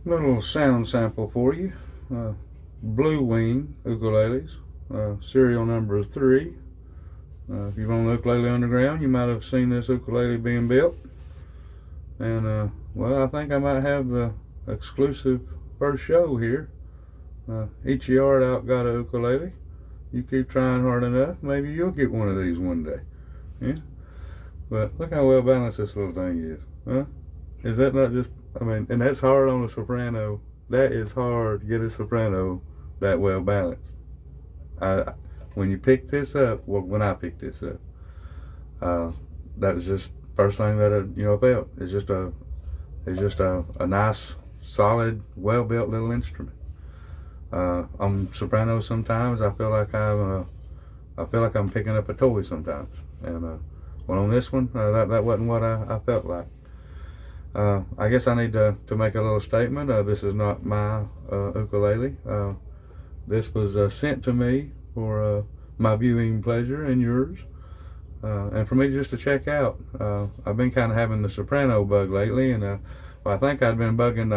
Little sound sample for you. Blue Wing Ukuleles, serial number 3. If you've owned Ukulele Underground, you might have seen this ukulele being built. And, well, I think I might have the exclusive first show here. Each yard out got a ukulele. You keep trying hard enough, maybe you'll get one of these one day. Yeah? But look how well balanced this little thing is. Huh? Is that not just, and that's hard on a soprano. That is hard to get a soprano that well balanced. When you pick this up, well, when I picked this up, that was just first thing that I felt. It's just a nice, solid, well built little instrument. On soprano sometimes I feel like I'm picking up a toy sometimes, and well, on this one that wasn't what I felt like. I guess I need to make a little statement. This is not my ukulele. This was sent to me for my viewing pleasure and yours, and for me just to check out. I've been kind of having the soprano bug lately, and well, I think I'd been bugging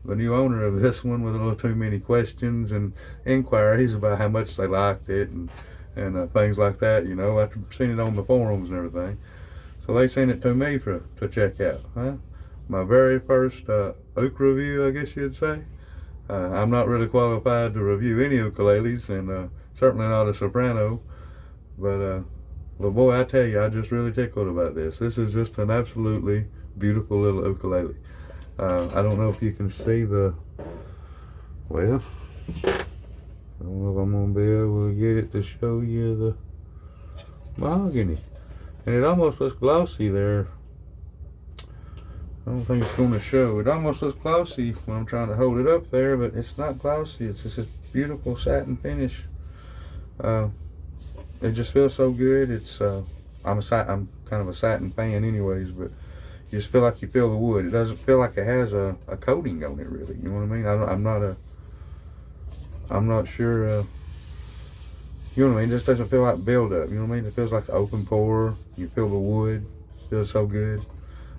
the new owner of this one with a little too many questions and inquiries about how much they liked it and things like that, after seeing it on the forums and everything. So they sent it to me to check out. My very first uk review, I guess you'd say. I'm not really qualified to review any ukuleles, and certainly not a soprano, but boy, I tell you, I just really tickled about this. This is just an absolutely beautiful little ukulele. I don't know if you can see I don't know if I'm going to be able to get it to show you the mahogany. And it almost looks glossy there. I don't think it's going to show. It almost looks glossy when I'm trying to hold it up there, but it's not glossy. It's just this beautiful satin finish. It just feels so good. I'm kind of a satin fan anyways, but you just feel like you feel the wood. It doesn't feel like it has a coating on it, really. You know what I mean? I'm not sure. You know what I mean? It just doesn't feel like buildup. You know what I mean? It feels like the open pour. You feel the wood. It feels so good.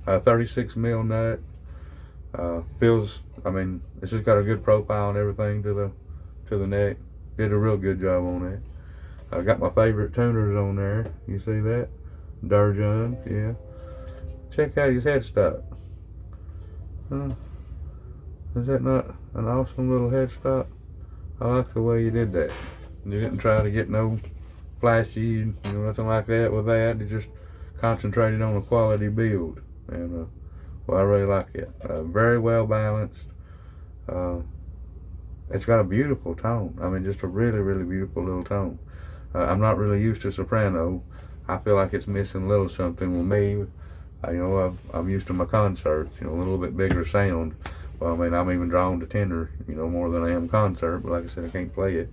36 mil nut. It's just got a good profile and everything to the neck. Did a real good job on that. I got my favorite tuners on there. You see that? Darjan, yeah. Check out his headstock. Is that not an awesome little headstock? I like the way you did that. You didn't try to get no flashy, nothing like that with that. You just concentrated on a quality build. And, well, I really like it. Very well balanced. It's got a beautiful tone. Just a really, really beautiful little tone. I'm not really used to soprano. I feel like it's missing a little something with me. I'm used to my concerts, a little bit bigger sound. Well, I'm even drawn to tenor, more than I am concert. But like I said, I can't play it.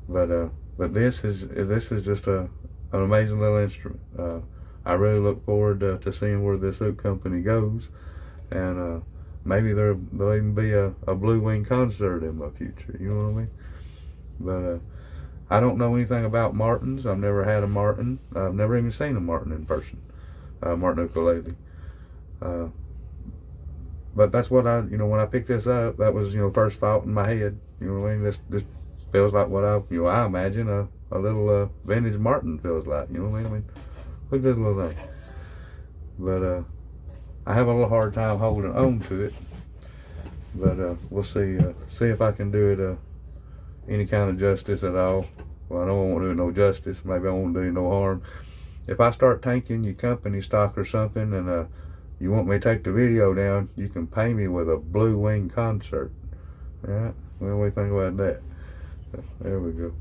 But this is just an amazing little instrument. I really look forward to seeing where this uk company goes, and maybe there'll even be a Blue Wing concert in my future. You know what I mean? But I don't know anything about Martins. I've never had a Martin. I've never even seen a Martin in person. Martin ukulele. But that's what when I picked this up, that was, first thought in my head. You know what I mean? This feels like what I imagine a little vintage Martin feels like. You know what I mean? Look at this little thing. But I have a little hard time holding on to it. But we'll see if I can do it any kind of justice at all. Well, I know I won't do it no justice. Maybe I won't do it no harm. If I start tanking your company stock or something, and you want me to take the video down, you can pay me with a Blue Wing concert. All right? What do we think about that? There we go.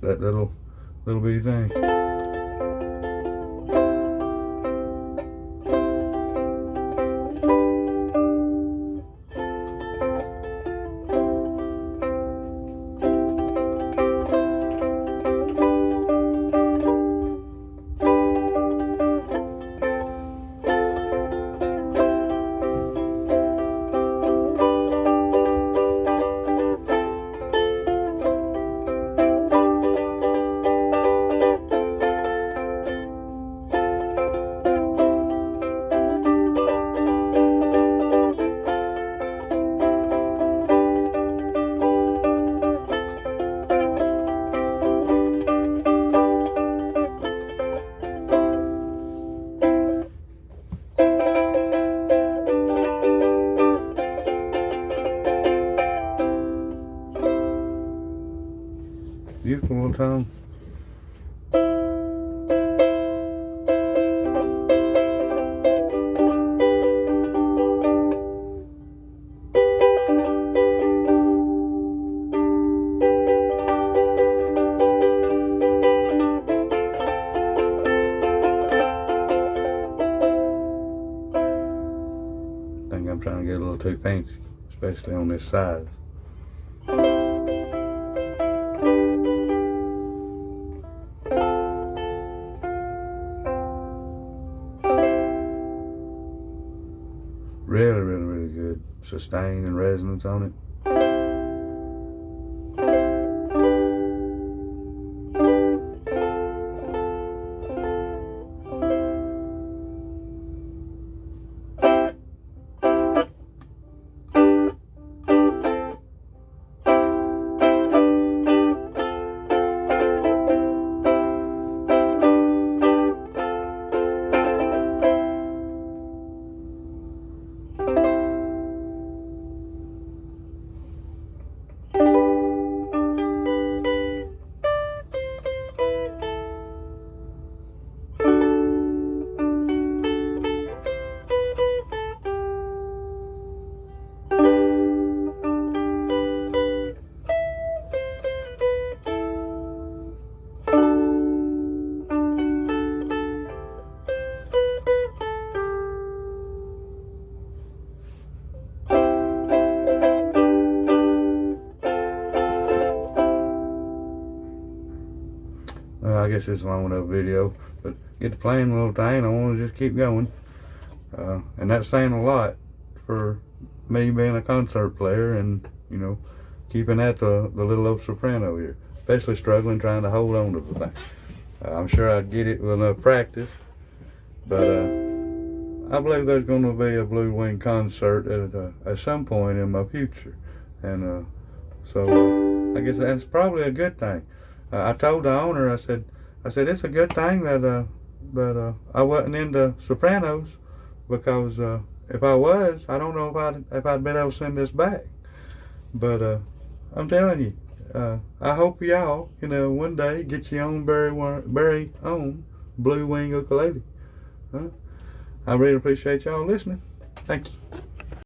That little bitty thing. tone. I think I'm trying to get a little too fancy, especially on this size. Really, really, really good sustain and resonance on it. I guess it's a long enough video, but get to playing a little thing. I want to just keep going, and that's saying a lot for me being a concert player, and you know, keeping at the little old soprano here, especially struggling trying to hold on to the thing. I'm sure I'd get it with enough practice, but I believe there's going to be a Blue Wing concert at some point in my future, and so I guess that's probably a good thing. I told the owner, I said it's a good thing that I wasn't into sopranos, because if I was, I don't know if I'd been able to send this back. But I'm telling you, I hope y'all, one day get your own very own Blue Wing ukulele. I really appreciate y'all listening. Thank you.